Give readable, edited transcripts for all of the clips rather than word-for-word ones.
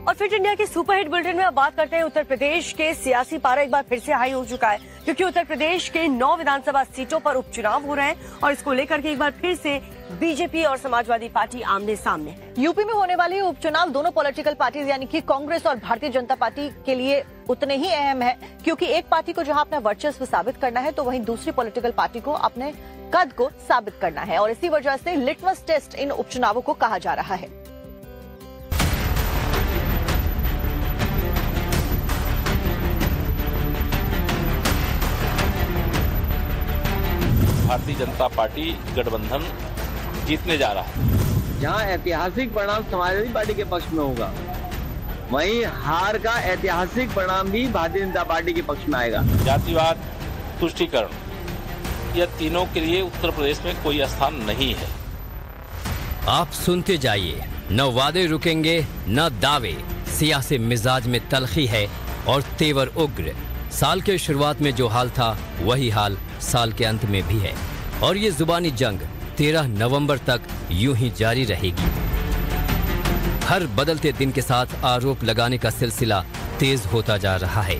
और fit India के superhit bulletin में अब बात करते हैं उत्तर प्रदेश के सियासी पारा एक बार फिर से हाई हो चुका है, क्योंकि उत्तर प्रदेश के 9 विधानसभा सीटों पर उपचुनाव हो रहे हैं और इसको लेकर के एक बार फिर से बीजेपी और समाजवादी पार्टी आमने सामने है। यूपी में होने वाले उपचुनाव दोनों पॉलिटिकल पार्टीज यानी कि कांग्रेस और भारतीय जनता पार्टी के लिए उतने ही अहम है, क्योंकि एक पार्टी को जहां अपना वर्चस्व साबित करना है तो वहीं दूसरी पॉलिटिकल पार्टी को अपने कद को साबित करना है और इसी वजह से लिटमस टेस्ट इन उपचुनावों को कहा जा रहा है। भारतीय जनता पार्टी गठबंधन जीतने जा रहा है। जहां ऐतिहासिक परिणाम समाजवादी पार्टी के पक्ष में होगा, वहीं हार का ऐतिहासिक परिणाम भी भारतीय जनता पार्टी के पक्ष में आएगा। जातिवाद, तुष्टीकरण, यह तीनों के लिए उत्तर प्रदेश में कोई स्थान नहीं है। आप सुनते जाइए, न वादे रुकेंगे न दावे, सियासी मिजाज में तलखी है और तेवर उग्र। साल के शुरुआत में जो हाल था वही हाल साल के अंत में भी है और ये जुबानी जंग 13 नवंबर तक यूं ही जारी रहेगी। हर बदलते दिन के साथ आरोप लगाने का सिलसिला तेज होता जा रहा है।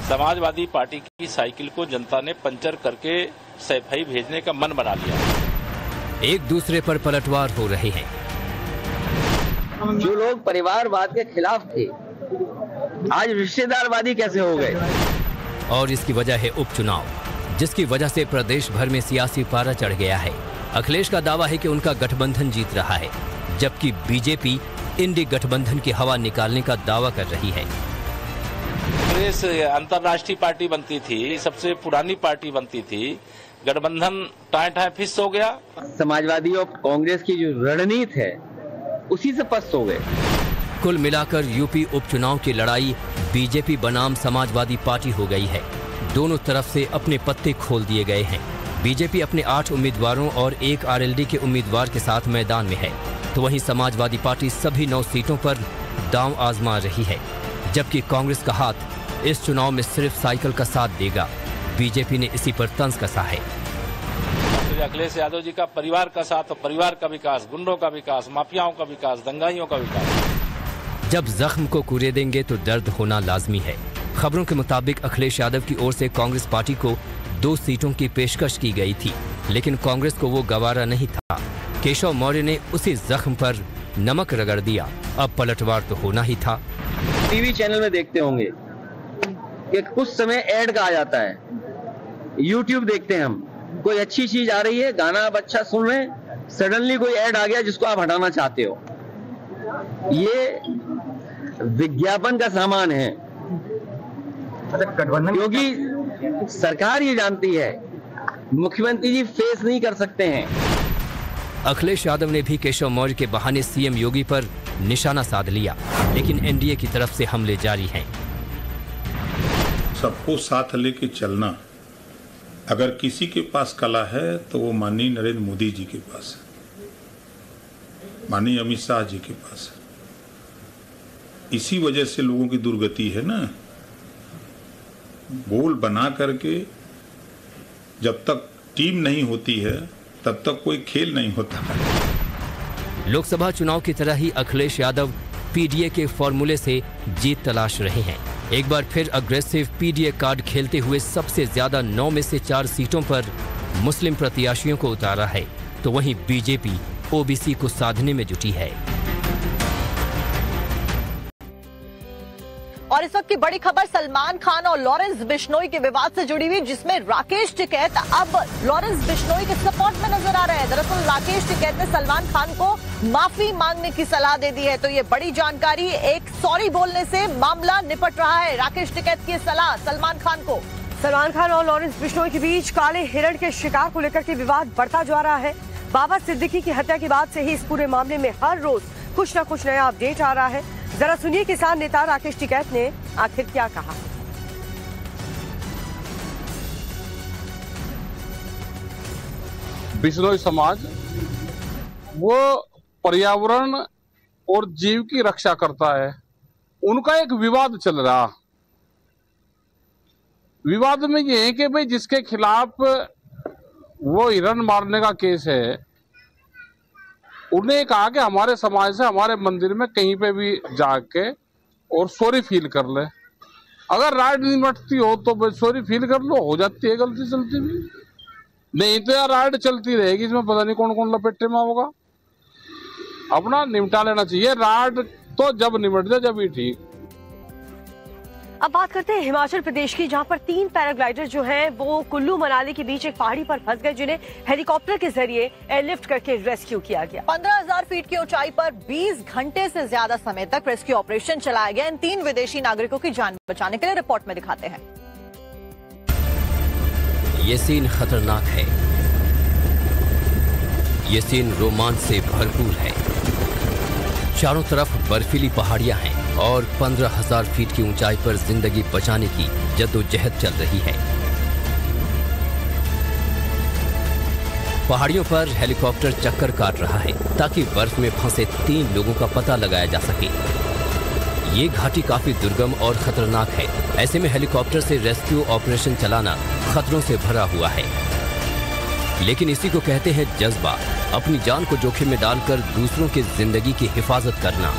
समाजवादी पार्टी की साइकिल को जनता ने पंचर करके सैफई भेजने का मन बना लिया। एक दूसरे पर पलटवार हो रहे हैं। जो लोग परिवारवाद के खिलाफ थे, आज रिश्तेदारवादी कैसे हो गए? और इसकी वजह है उपचुनाव, जिसकी वजह से प्रदेश भर में सियासी पारा चढ़ गया है। अखिलेश का दावा है कि उनका गठबंधन जीत रहा है, जबकि बीजेपी इंडी गठबंधन की हवा निकालने का दावा कर रही है। कांग्रेस अंतर्राष्ट्रीय पार्टी बनती थी, सबसे पुरानी पार्टी बनती थी, गठबंधन टाए फिस हो गया। समाजवादी और कांग्रेस की जो रणनीति है उसी से पस्त हो गए। कुल मिलाकर यूपी उपचुनाव की लड़ाई बीजेपी बनाम समाजवादी पार्टी हो गई है। दोनों तरफ से अपने पत्ते खोल दिए गए हैं। बीजेपी अपने 8 उम्मीदवारों और 1 आरएलडी के उम्मीदवार के साथ मैदान में है, तो वहीं समाजवादी पार्टी सभी 9 सीटों पर दांव आजमा रही है, जबकि कांग्रेस का हाथ इस चुनाव में सिर्फ साइकिल का साथ देगा। बीजेपी ने इसी पर तंज कसा है। अखिलेश यादव जी का परिवार का साथ, परिवार का विकास, गुंडों का विकास, माफियाओं का विकास, दंगाइयों का विकास। जब जख्म को कुरेदेंगे तो दर्द होना लाजमी है। खबरों के मुताबिक अखिलेश यादव की ओर से कांग्रेस पार्टी को 2 सीटों की पेशकश की गई थी, लेकिन कांग्रेस को वो गवारा नहीं था। केशव मौर्य ने उसी जख्म पर नमक रगड़ दिया। अब पलटवार तो होना ही था। टीवी चैनल में देखते होंगे कि कुछ समय ऐड का आ जाता है। यूट्यूब देखते हैं हम, कोई अच्छी चीज आ रही है, गाना आप अच्छा सुन रहे हैं, सडनली कोई ऐड आ गया जिसको आप हटाना चाहते हो। ये विज्ञापन का सामान है, क्योंकि सरकार ये जानती है मुख्यमंत्री जी फेस नहीं कर सकते हैं। अखिलेश यादव ने भी केशव मौर्य के बहाने सीएम योगी पर निशाना साध लिया, लेकिन एनडीए की तरफ से हमले जारी हैं। सबको साथ लेके चलना, अगर किसी के पास कला है तो वो माननीय नरेंद्र मोदी जी के पास है, माननीय अमित शाह जी के पास है। इसी वजह से लोगों की दुर्गति है ना। गोल बना करके जब तक टीम नहीं होती है तब तक कोई खेल नहीं होता है। लोकसभा चुनाव की तरह ही अखिलेश यादव पीडीए के फॉर्मूले से जीत तलाश रहे हैं। एक बार फिर अग्रेसिव पीडीए कार्ड खेलते हुए सबसे ज्यादा 9 में से 4 सीटों पर मुस्लिम प्रत्याशियों को उतारा है, तो वहीं बीजेपी ओबीसी को साधने में जुटी है। और इस वक्त की बड़ी खबर सलमान खान और लॉरेंस बिश्नोई के विवाद से जुड़ी हुई, जिसमें राकेश टिकैत अब लॉरेंस बिश्नोई के सपोर्ट में नजर आ रहे हैं। दरअसल राकेश टिकैत ने सलमान खान को माफी मांगने की सलाह दे दी है, तो ये बड़ी जानकारी, एक सॉरी बोलने से मामला निपट रहा है। राकेश टिकैत की सलाह सलमान खान को। सलमान खान और लॉरेंस बिश्नोई के बीच काले हिरण के शिकार को लेकर के विवाद बढ़ता जा रहा है। बाबा सिद्दीकी की हत्या के बाद से ही इस पूरे मामले में हर रोज कुछ न कुछ नया अपडेट आ रहा है। जरा सुनिए किसान नेता राकेश टिकैत ने आखिर क्या कहा। बिश्नोई समाज वो पर्यावरण और जीव की रक्षा करता है। उनका एक विवाद चल रहा, विवाद में ये है कि भाई जिसके खिलाफ वो हिरण मारने का केस है उन्हें कहा कि हमारे समाज से हमारे मंदिर में कहीं पे भी जाके और सॉरी फील कर ले। अगर राइड नहीं निपटती हो तो सॉरी फील कर लो, हो जाती है गलती चलती भी, नहीं तो यार राइड चलती रहेगी, इसमें पता नहीं कौन कौन लपेटे में होगा। अपना निपटा लेना चाहिए राइड, तो जब निपट जाए जब ही ठीक। अब बात करते हैं हिमाचल प्रदेश की, जहां पर 3 पैराग्लाइडर जो हैं वो कुल्लू मनाली के बीच एक पहाड़ी पर फंस गए, जिन्हें हेलीकॉप्टर के जरिए एयरलिफ्ट करके रेस्क्यू किया गया। 15,000 फीट की ऊंचाई पर 20 घंटे से ज्यादा समय तक रेस्क्यू ऑपरेशन चलाया गया। इन 3 विदेशी नागरिकों की जान बचाने के लिए रिपोर्ट में दिखाते हैं। ये सीन खतरनाक है, ये सीन रोमांच से भरपूर है। चारों तरफ बर्फीली पहाड़ियां हैं और 15,000 फीट की ऊंचाई पर जिंदगी बचाने की जद्दोजहद चल रही है। पहाड़ियों पर हेलीकॉप्टर चक्कर काट रहा है ताकि बर्फ में फंसे 3 लोगों का पता लगाया जा सके। ये घाटी काफी दुर्गम और खतरनाक है, ऐसे में हेलीकॉप्टर से रेस्क्यू ऑपरेशन चलाना खतरों से भरा हुआ है। लेकिन इसी को कहते हैं जज्बा, अपनी जान को जोखिम में डालकर दूसरों की जिंदगी की हिफाजत करना।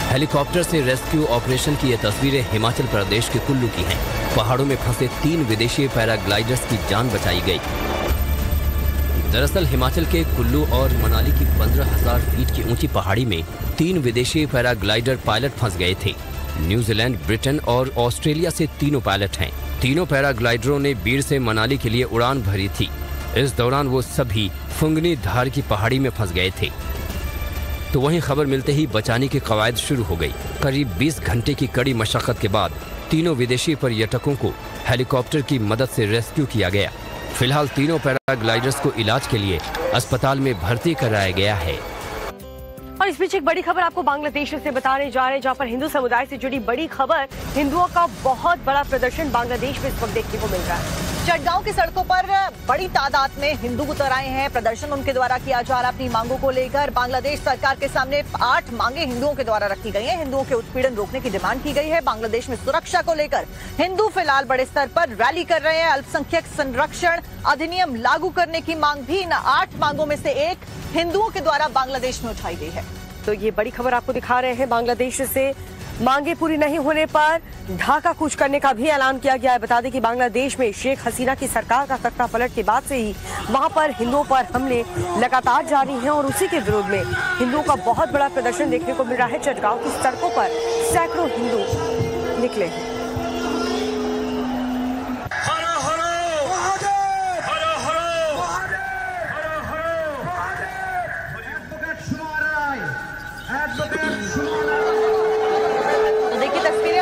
हेलीकॉप्टर से रेस्क्यू ऑपरेशन की ये तस्वीरें हिमाचल प्रदेश के कुल्लू की हैं। पहाड़ों में फंसे 3 विदेशी पैराग्लाइडर्स की जान बचाई गई। दरअसल हिमाचल के कुल्लू और मनाली की 15,000 फीट की ऊंची पहाड़ी में 3 विदेशी पैराग्लाइडर पायलट फंस गए थे। न्यूजीलैंड, ब्रिटेन और ऑस्ट्रेलिया से तीनों पायलट हैं। तीनों पैराग्लाइडरों ने बीर से मनाली के लिए उड़ान भरी थी। इस दौरान वो सभी फुंगनी धार की पहाड़ी में फंस गए थे। तो वहीं खबर मिलते ही बचाने की कवायद शुरू हो गई। करीब 20 घंटे की कड़ी मशक्कत के बाद तीनों विदेशी पर्यटकों को हेलीकॉप्टर की मदद से रेस्क्यू किया गया। फिलहाल तीनों पैराग्लाइडर्स को इलाज के लिए अस्पताल में भर्ती कराया गया है। और इस बीच एक बड़ी खबर आपको बांग्लादेश से बताने जा रहे हैं, जहां पर हिंदू समुदाय से जुड़ी बड़ी खबर। हिंदुओं का बहुत बड़ा प्रदर्शन बांग्लादेश में इस वक्त देखने को मिल रहा है। चटगांव की सड़कों पर बड़ी तादाद में हिंदू उतर आए हैं। प्रदर्शन उनके द्वारा किया जा रहा अपनी मांगों को लेकर। बांग्लादेश सरकार के सामने 8 मांगे हिंदुओं के द्वारा रखी गई हैं। हिंदुओं के उत्पीड़न रोकने की डिमांड की गई है। बांग्लादेश में सुरक्षा को लेकर हिंदू फिलहाल बड़े स्तर पर रैली कर रहे हैं। अल्पसंख्यक संरक्षण अधिनियम लागू करने की मांग भी इन 8 मांगों में से एक हिंदुओं के द्वारा बांग्लादेश में उठाई गई है। तो ये बड़ी खबर आपको दिखा रहे हैं। बांग्लादेश से मांगे पूरी नहीं होने पर ढाका कूच करने का भी ऐलान किया गया है। बता दें कि बांग्लादेश में शेख हसीना की सरकार का तख्ता पलट के बाद से ही वहां पर हिंदुओं पर हमले लगातार जारी हैं और उसी के विरोध में हिंदुओं का बहुत बड़ा प्रदर्शन देखने को मिल रहा है। चटगांव की सड़कों पर सैकड़ों हिंदू निकले हैं।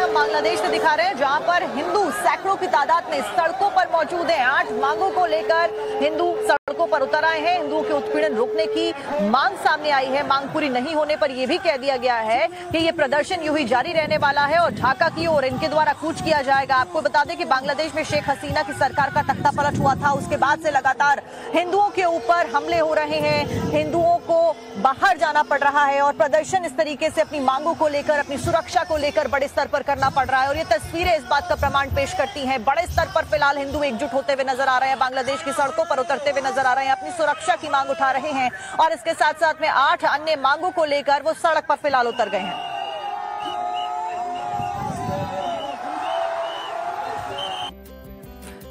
बांग्लादेश से दिखा रहे हैं जहां पर हिंदू सैकड़ों की तादाद में सड़कों पर मौजूद हैं। 8 मांगों को लेकर हिंदू सड़कों पर उतर आए हैं। हिंदुओं के उत्पीड़न रोकने की मांग सामने आई है। मांग पूरी नहीं होने पर यह भी कह दिया गया है कि यह प्रदर्शन यूं ही जारी रहने वाला है और ढाका की ओर इनके द्वारा कूच किया जाएगा। आपको बता दें कि बांग्लादेश में शेख हसीना की सरकार का तख्ता पलट हुआ था। उसके बाद से लगातार हिंदुओं के ऊपर हमले हो रहे हैं। हिंदुओं को बाहर जाना पड़ रहा है और प्रदर्शन इस तरीके से अपनी मांगों को लेकर, अपनी सुरक्षा को लेकर बड़े स्तर पर करना पड़ रहा है। और ये तस्वीरें इस बात का प्रमाण पेश करती हैं। बड़े स्तर पर फिलहाल हिंदू एकजुट होते हुए नजर आ रहे हैं। बांग्लादेश की सड़कों पर उतरते हुए नजर आ रहे हैं। अपनी सुरक्षा की मांग उठा रहे हैं और इसके साथ साथ में 8 अन्य मांगों को लेकर वो सड़क पर फिलहाल उतर गए हैं।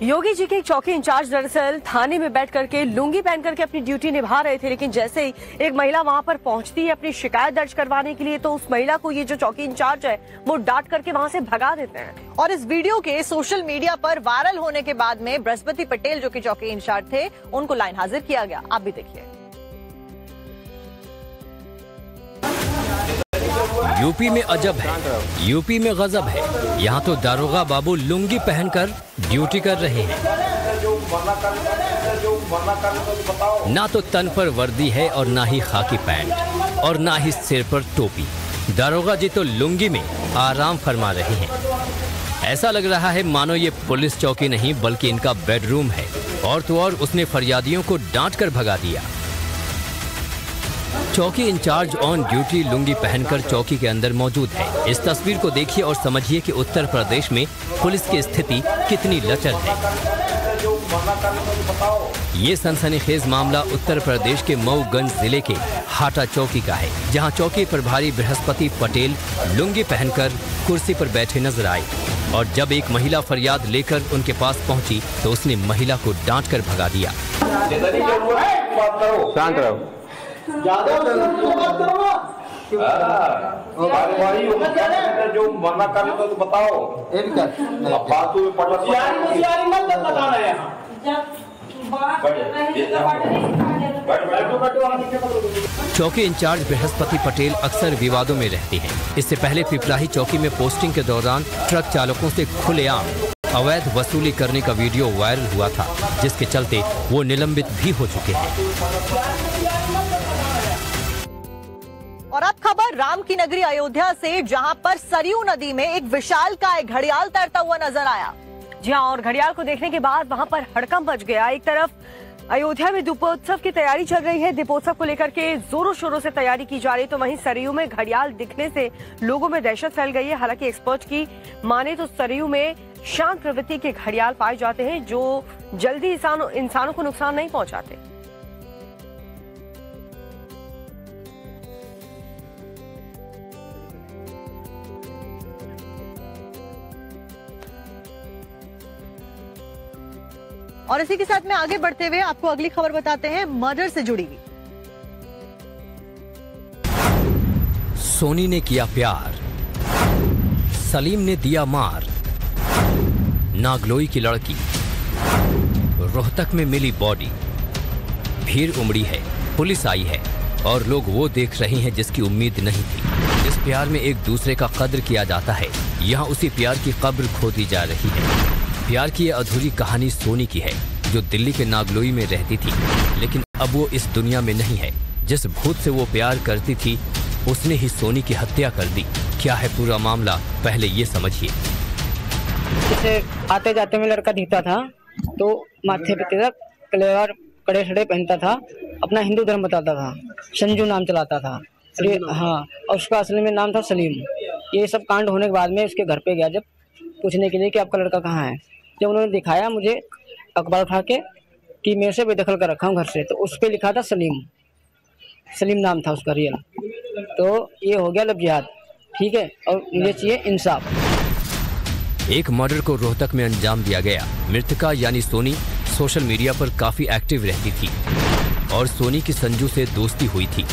योगी जी के एक चौकी इंचार्ज दरअसल थाने में बैठ करके लुंगी पहन करके अपनी ड्यूटी निभा रहे थे, लेकिन जैसे ही एक महिला वहां पर पहुंचती है अपनी शिकायत दर्ज करवाने के लिए, तो उस महिला को ये जो चौकी इंचार्ज है वो डांट करके वहां से भगा देते हैं। और इस वीडियो के सोशल मीडिया पर वायरल होने के बाद में बृहस्पति पटेल जो कि चौकी इंचार्ज थे, उनको लाइन हाजिर किया गया। आप भी देखिए। यूपी में अजब है, यूपी में गजब है। यहाँ तो दारोगा बाबू लुंगी पहनकर ड्यूटी कर रहे हैं। ना तो तन पर वर्दी है और ना ही खाकी पैंट और ना ही सिर पर टोपी। दारोगा जी तो लुंगी में आराम फरमा रहे हैं। ऐसा लग रहा है मानो ये पुलिस चौकी नहीं बल्कि इनका बेडरूम है। और तो और उसने फरियादियों को डांट कर भगा दिया। चौकी इंचार्ज ऑन ड्यूटी लुंगी पहनकर चौकी के अंदर मौजूद है। इस तस्वीर को देखिए और समझिए कि उत्तर प्रदेश में पुलिस की स्थिति कितनी लचर है। ये सनसनीखेज मामला उत्तर प्रदेश के मऊगंज जिले के हाटा चौकी का है, जहां चौकी प्रभारी बृहस्पति पटेल लुंगी पहनकर कुर्सी पर बैठे नजर आए और जब एक महिला फरियाद लेकर उनके पास पहुंची तो उसने महिला को डांट कर भगा दिया। शांत रहो। जो मना कर तो बताओ। चौकी इंचार्ज बृहस्पति पटेल अक्सर विवादों में रहते हैं। इससे पहले पिपराही चौकी में पोस्टिंग के दौरान ट्रक चालकों से खुलेआम अवैध वसूली करने का वीडियो वायरल हुआ था, जिसके चलते वो निलंबित भी हो चुके हैं। और अब खबर राम की नगरी अयोध्या से, जहां पर सरयू नदी में एक विशालकाय घड़ियाल तैरता हुआ नजर आया। जी हाँ, और घड़ियाल को देखने के बाद वहां पर हड़कंप मच गया। एक तरफ अयोध्या में दीपोत्सव की तैयारी चल रही है, दीपोत्सव को लेकर के जोरों शोरों से तैयारी की जा रही, तो वहीं सरयू में घड़ियाल दिखने से लोगों में दहशत फैल गई है। हालांकि एक्सपर्ट की माने तो सरयू में शांत प्रवृत्ति के घड़ियाल पाए जाते हैं जो जल्दी इंसानों को नुकसान नहीं पहुंचाते। और इसी के साथ में आगे बढ़ते हुए आपको अगली खबर बताते हैं मर्डर से जुड़ी हुई। सोनी ने किया प्यार, सलीम ने दिया मार, नागलोई की लड़की, रोहतक में मिली बॉडी, भीड़ उमड़ी है, पुलिस आई है और लोग वो देख रहे हैं जिसकी उम्मीद नहीं थी। इस प्यार में एक दूसरे का कद्र किया जाता है, यहाँ उसी प्यार की कब्र खोदी जा रही है। प्यार की ये अधूरी कहानी सोनी की है, जो दिल्ली के नागलोई में रहती थी, लेकिन अब वो इस दुनिया में नहीं है। जिस भूत से वो प्यार करती थी उसने ही सोनी की हत्या कर दी। क्या है पूरा मामला, पहले ये समझिए। जैसे आते जाते में लड़का दिखता था तो माथे पे तिलक, कलेवर, कड़े छड़े पहनता था, अपना हिंदू धर्म बताता था, संजू नाम चलाता था। हाँ, और उसका असली में नाम था सलीम। ये सब कांड होने के बाद में उसके घर पे गया जब पूछने के लिए कि आपका लड़का कहाँ है। जब उन्होंने दिखाया मुझे अखबार उठा के कि मेरे से बेदखल कर रखा हूँ घर से, तो उस पर लिखा था सलीम। सलीम नाम था उसका रियल। तो ये हो गया लब जिहाद, ठीक है, और मुझे चाहिए इंसाफ। एक मर्डर को रोहतक में अंजाम दिया गया। मृतका यानी सोनी सोशल मीडिया पर काफी एक्टिव रहती थी और सोनी की संजू से दोस्ती हुई थी,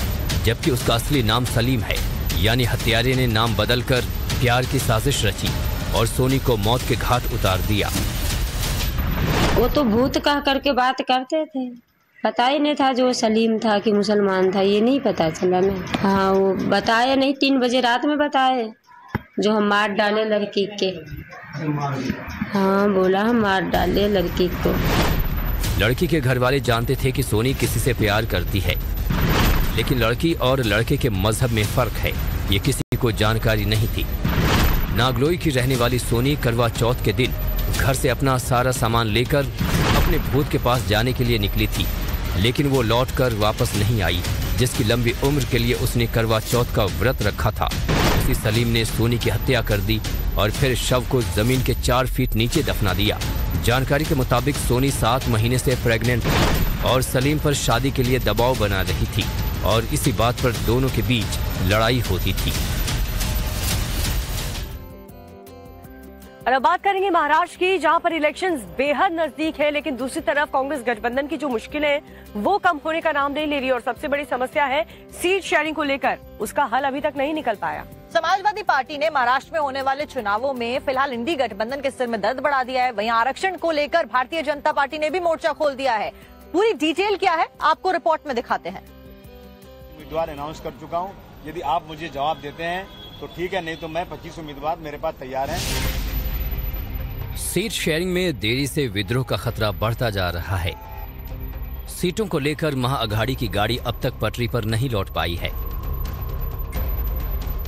जबकि उसका असली नाम सलीम है। यानी हत्यारे ने नाम बदलकर प्यार की साजिश रची और सोनी को मौत के घाट उतार दिया। वो तो भूत कह करके बात करते थे, पता ही नहीं था जो सलीम था कि मुसलमान था, ये नहीं पता चला ना। हाँ, वो बताए नहीं, 3 बजे रात में बताए जो हम मार डाले लड़की के। हाँ, बोला हम मार डाले लड़की को। लड़की के घर वाले जानते थे कि सोनी किसी से प्यार करती है, लेकिन लड़की और लड़के के मजहब में फर्क है, ये किसी को जानकारी नहीं थी। नागलोई की रहने वाली सोनी करवा चौथ के दिन घर से अपना सारा सामान लेकर अपने भूत के पास जाने के लिए निकली थी, लेकिन वो लौटकर वापस नहीं आई, जिसकी लंबी उम्र के लिए उसने करवा चौथ का व्रत रखा था। उसी सलीम ने सोनी की हत्या कर दी और फिर शव को जमीन के 4 फीट नीचे दफना दिया। जानकारी के मुताबिक सोनी 7 महीने से प्रेग्नेंट थी और सलीम पर शादी के लिए दबाव बना रही थी और इसी बात पर दोनों के बीच लड़ाई होती थी। और अब बात करेंगे महाराष्ट्र की, जहां पर इलेक्शंस बेहद नजदीक है, लेकिन दूसरी तरफ कांग्रेस गठबंधन की जो मुश्किलें वो कम होने का नाम नहीं ले रही और सबसे बड़ी समस्या है सीट शेयरिंग को लेकर, उसका हल अभी तक नहीं निकल पाया। समाजवादी पार्टी ने महाराष्ट्र में होने वाले चुनावों में फिलहाल इंडी गठबंधन के सिर में दर्द बढ़ा दिया है। वहीं आरक्षण को लेकर भारतीय जनता पार्टी ने भी मोर्चा खोल दिया है। पूरी डिटेल क्या है आपको रिपोर्ट में दिखाते हैं। उम्मीदवार अनाउंस कर चुका हूँ, यदि आप मुझे जवाब देते हैं तो ठीक है, नहीं तो मैं 25 उम्मीदवार मेरे पास तैयार हैं। सीट शेयरिंग में देरी से विद्रोह का खतरा बढ़ता जा रहा है। सीटों को लेकर महाअघाड़ी की गाड़ी अब तक पटरी पर नहीं लौट पाई है।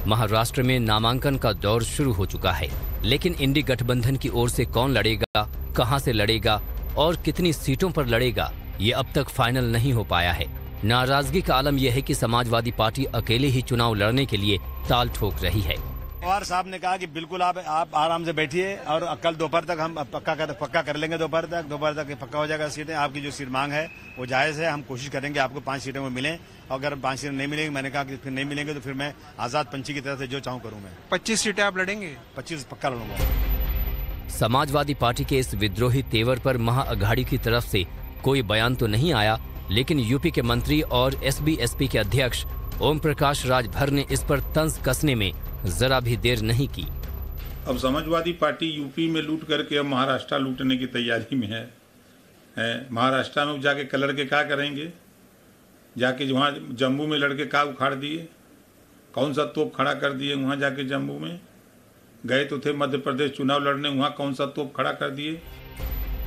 महाराष्ट्र में नामांकन का दौर शुरू हो चुका है, लेकिन इंडी गठबंधन की ओर से कौन लड़ेगा, कहां से लड़ेगा और कितनी सीटों पर लड़ेगा, ये अब तक फाइनल नहीं हो पाया है। नाराजगी का आलम यह है कि समाजवादी पार्टी अकेले ही चुनाव लड़ने के लिए ताल ठोक रही है। पवार साहब ने कहा कि बिल्कुल आप आराम से बैठिए और कल दोपहर तक हम पक्का कर लेंगे। दोपहर तक पक्का हो जाएगा सीटें। आपकी जो सीट मांग है वो जायज है। हम कोशिश करेंगे आपको 5 सीटें वो मिलें। और अगर 5 सीटें नहीं मिलेंगी, मैंने कहा कि फिर नहीं मिलेंगे तो फिर मैं आजाद पंछी की तरह से जो चाहूँ करूँ। मैं 25 सीटें आप लड़ेंगे? 25 पक्का लड़ूंगा। समाजवादी पार्टी के इस विद्रोही तेवर पर महाअघाड़ी की तरफ से कोई बयान तो नहीं आया, लेकिन यूपी के मंत्री और एसबी-एसपी के अध्यक्ष ओम प्रकाश राजभर ने इस पर तंज कसने में जरा भी देर नहीं की। अब समाजवादी पार्टी यूपी में लूट करके अब महाराष्ट्र लूटने की तैयारी में है। महाराष्ट्र में जाके कलर के क्या करेंगे? जाके वहाँ जम्मू में लड़के क्या उखाड़ दिए? कौन सा तोप खड़ा कर दिए? वहाँ जाके जम्मू में गए तो थे मध्य प्रदेश चुनाव लड़ने, वहाँ कौन सा तोप खड़ा कर दिए?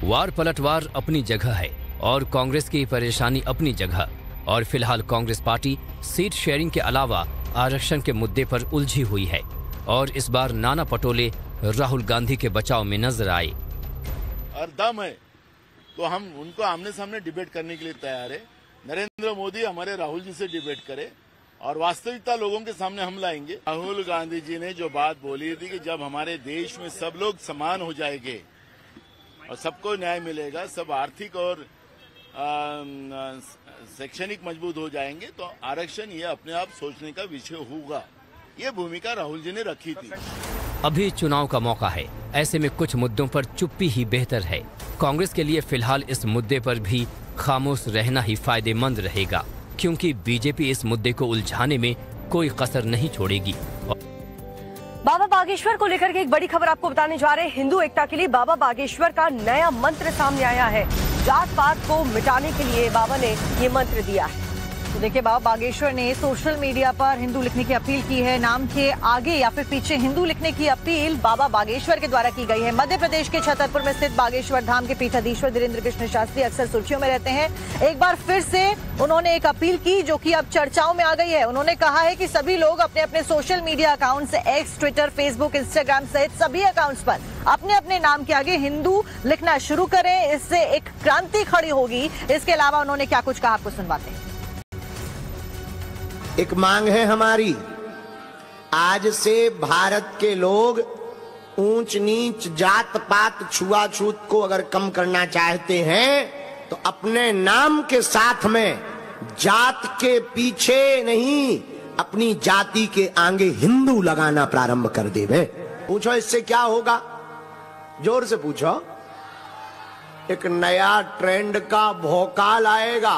वार पलटवार अपनी जगह है और कांग्रेस की परेशानी अपनी जगह, और फिलहाल कांग्रेस पार्टी सीट शेयरिंग के अलावा आरक्षण के मुद्दे पर उलझी हुई है और इस बार नाना पटोले राहुल गांधी के बचाव में नजर आए। और दम है तो हम उनको आमने सामने डिबेट करने के लिए तैयार है। नरेंद्र मोदी हमारे राहुल जी से डिबेट करे और वास्तविकता लोगों के सामने हम लाएंगे। राहुल गांधी जी ने जो बात बोली थी कि जब हमारे देश में सब लोग समान हो जाएंगे और सबको न्याय मिलेगा, सब आर्थिक और शैक्षणिक मजबूत हो जाएंगे, तो आरक्षण ये अपने आप सोचने का विषय होगा। ये भूमिका राहुल जी ने रखी थी। अभी चुनाव का मौका है, ऐसे में कुछ मुद्दों पर चुप्पी ही बेहतर है। कांग्रेस के लिए फिलहाल इस मुद्दे पर भी खामोश रहना ही फायदेमंद रहेगा, क्योंकि बीजेपी इस मुद्दे को उलझाने में कोई कसर नहीं छोड़ेगी। बाबा बागेश्वर को लेकर के एक बड़ी खबर आपको बताने जा रहे हैं। हिंदू एकता के लिए बाबा बागेश्वर का नया मंत्र सामने आया है। जात पात को मिटाने के लिए बाबा ने ये मंत्र दिया है। तो देखिए, बाबा बागेश्वर ने सोशल मीडिया पर हिंदू लिखने की अपील की है। नाम के आगे या फिर पीछे हिंदू लिखने की अपील बाबा बागेश्वर के द्वारा की गई है। मध्य प्रदेश के छतरपुर में स्थित बागेश्वर धाम के पीठाधीश्वर धीरेन्द्र कृष्ण शास्त्री अक्सर सुर्खियों में रहते हैं। एक बार फिर से उन्होंने एक अपील की जो कि अब चर्चाओं में आ गई है। उन्होंने कहा है कि सभी लोग अपने अपने सोशल मीडिया अकाउंट से एक्स, ट्विटर, फेसबुक, इंस्टाग्राम सहित सभी अकाउंट्स पर अपने अपने नाम के आगे हिंदू लिखना शुरू करें। इससे एक क्रांति खड़ी होगी। इसके अलावा उन्होंने क्या कुछ कहा, आपको सुनवाते हैं। एक मांग है हमारी, आज से भारत के लोग ऊंच नीच, जात पात, छुआछूत को अगर कम करना चाहते हैं तो अपने नाम के साथ में जात के पीछे नहीं, अपनी जाति के आगे हिंदू लगाना प्रारंभ कर देवे। पूछो इससे क्या होगा? जोर से पूछो। एक नया ट्रेंड का भौकाल आएगा।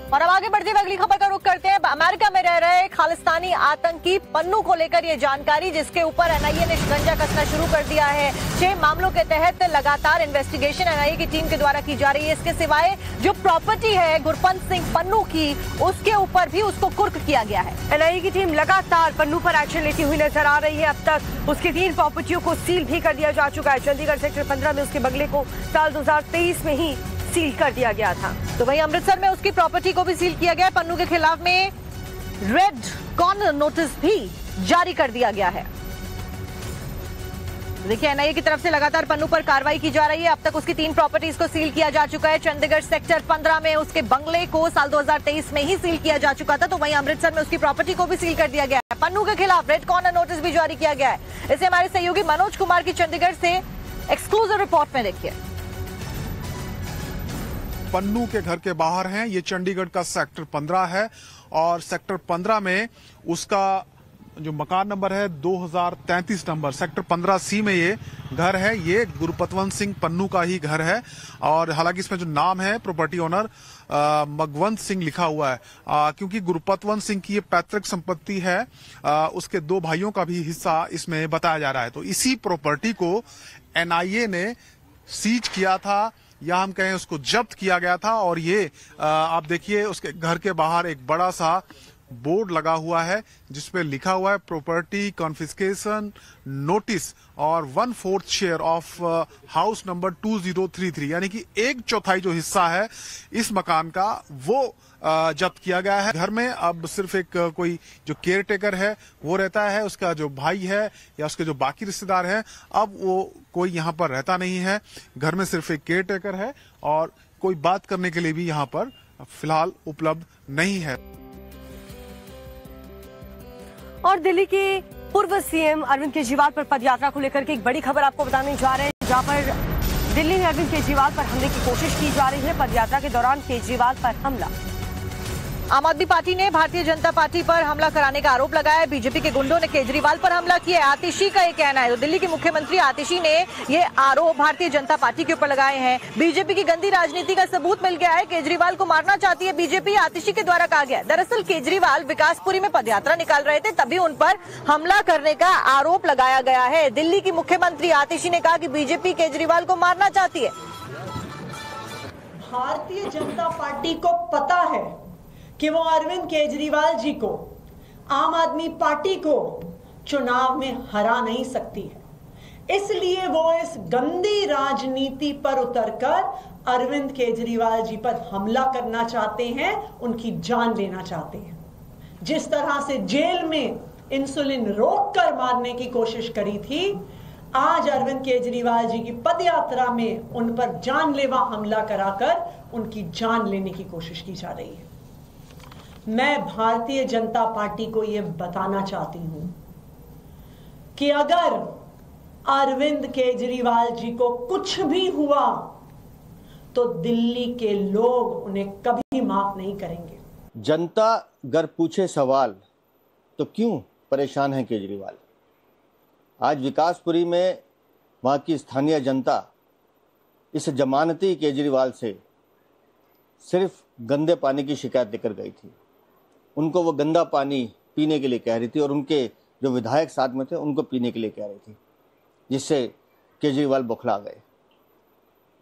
और अब आगे बढ़ते हुए अगली खबर का रुख करते हैं। अमेरिका में रह रहे खालिस्तानी आतंकी पन्नू को लेकर ये जानकारी, जिसके ऊपर एनआईए ने शिकंजा कसना शुरू कर दिया है। 6 मामलों के तहत लगातार इन्वेस्टिगेशन एनआईए की टीम के द्वारा की जा रही है। इसके सिवाय जो प्रॉपर्टी है गुरपंत सिंह पन्नू की, उसके ऊपर भी उसको कुर्क किया गया है। एनआईए की टीम लगातार पन्नू पर एक्शन लेती हुई नजर आ रही है। अब तक उसकी 3 प्रॉपर्टियों को सील भी कर दिया जा चुका है। चंडीगढ़ सेक्टर 15 में उसके बंगले को साल 2023 में ही सील कर दिया गया था। तो वहीं अमृतसर में उसकी प्रॉपर्टी को भी सील किया गया। पन्नू के खिलाफ में रेड कॉर्नर नोटिस भी जारी कर दिया गया है। देखिए, एनआईए की तरफ से लगातार पन्नू पर कार्रवाई की जा रही है। अब तक उसकी 3 प्रॉपर्टीज को सील किया जा चुका है। चंडीगढ़ सेक्टर 15 में उसके बंगले को साल 2023 में ही सील किया जा चुका था। तो वहीं अमृतसर में उसकी प्रॉपर्टी को भी सील कर दिया गया है। पन्नू के खिलाफ रेड कॉर्नर नोटिस भी जारी किया गया है। इसे हमारे सहयोगी मनोज कुमार की चंडीगढ़ से एक्सक्लूसिव रिपोर्ट में देखिए। पन्नू के घर के बाहर हैं। ये चंडीगढ़ का सेक्टर 15 है और सेक्टर 15 में उसका जो मकान नंबर है 2033 नंबर, सेक्टर 15C में ये घर है। ये गुरपतवंत सिंह पन्नू का ही घर है और हालांकि इसमें जो नाम है प्रॉपर्टी ओनर मगवंत सिंह लिखा हुआ है, क्योंकि गुरपतवंत सिंह की ये पैतृक संपत्ति है। उसके 2 भाइयों का भी हिस्सा इसमें बताया जा रहा है। तो इसी प्रॉपर्टी को एनआईए ने सीज किया था, या हम कहें उसको जब्त किया गया था। और ये आप देखिए, उसके घर के बाहर एक बड़ा सा बोर्ड लगा हुआ है जिसपे लिखा हुआ है प्रॉपर्टी कॉन्फिस्केशन नोटिस और 1/4 शेयर ऑफ हाउस नंबर 2033, यानी कि 1/4 जो हिस्सा है इस मकान का वो जब्त किया गया है। घर में अब सिर्फ एक कोई जो केयर टेकर है वो रहता है, उसका जो भाई है या उसके जो बाकी रिश्तेदार हैं, अब वो कोई यहाँ पर रहता नहीं है। घर में सिर्फ एक केयर टेकर है और कोई बात करने के लिए भी यहाँ पर फिलहाल उपलब्ध नहीं है। और दिल्ली के पूर्व सीएम अरविंद केजरीवाल पर पदयात्रा को लेकर के एक बड़ी खबर आपको बताने जा रहे हैं, जहां पर दिल्ली में अरविंद केजरीवाल पर हमले की कोशिश की जा रही है। पदयात्रा के दौरान केजरीवाल पर हमला। आम आदमी पार्टी ने भारतीय जनता पार्टी पर हमला कराने का आरोप लगाया है। बीजेपी के गुंडों ने केजरीवाल पर हमला किया है, आतिशी का ये कहना है। तो दिल्ली की मुख्यमंत्री आतिशी ने ये आरोप भारतीय जनता पार्टी के ऊपर लगाए हैं। बीजेपी की गंदी राजनीति का सबूत मिल गया है। केजरीवाल को मारना चाहती है बीजेपी, आतिशी के द्वारा कहा गया। दरअसल केजरीवाल विकासपुरी में पदयात्रा निकाल रहे थे, तभी उन पर हमला करने का आरोप लगाया गया है। दिल्ली की मुख्यमंत्री आतिशी ने कहा कि बीजेपी केजरीवाल को मारना चाहती है। भारतीय जनता पार्टी को पता है कि वो अरविंद केजरीवाल जी को, आम आदमी पार्टी को चुनाव में हरा नहीं सकती है, इसलिए वो इस गंदी राजनीति पर उतरकर अरविंद केजरीवाल जी पर हमला करना चाहते हैं, उनकी जान लेना चाहते हैं। जिस तरह से जेल में इंसुलिन रोककर मारने की कोशिश करी थी, आज अरविंद केजरीवाल जी की पदयात्रा में उन पर जानलेवा हमला कराकर उनकी जान लेने की कोशिश की जा रही है। मैं भारतीय जनता पार्टी को यह बताना चाहती हूं कि अगर अरविंद केजरीवाल जी को कुछ भी हुआ तो दिल्ली के लोग उन्हें कभी माफ नहीं करेंगे। जनता अगर पूछे सवाल तो क्यों परेशान है केजरीवाल? आज विकासपुरी में वहां की स्थानीय जनता इस जमानती केजरीवाल से सिर्फ गंदे पानी की शिकायत लेकर गई थी। उनको वो गंदा पानी पीने के लिए कह रही थी और उनके जो विधायक साथ में थे उनको पीने के लिए कह रही थी, जिससे केजरीवाल बौखला गए।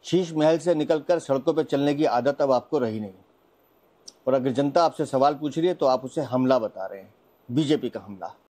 शीश महल से निकलकर सड़कों पर चलने की आदत अब आपको रही नहीं। और अगर जनता आपसे सवाल पूछ रही है तो आप उसे हमला बता रहे हैं, बीजेपी का हमला।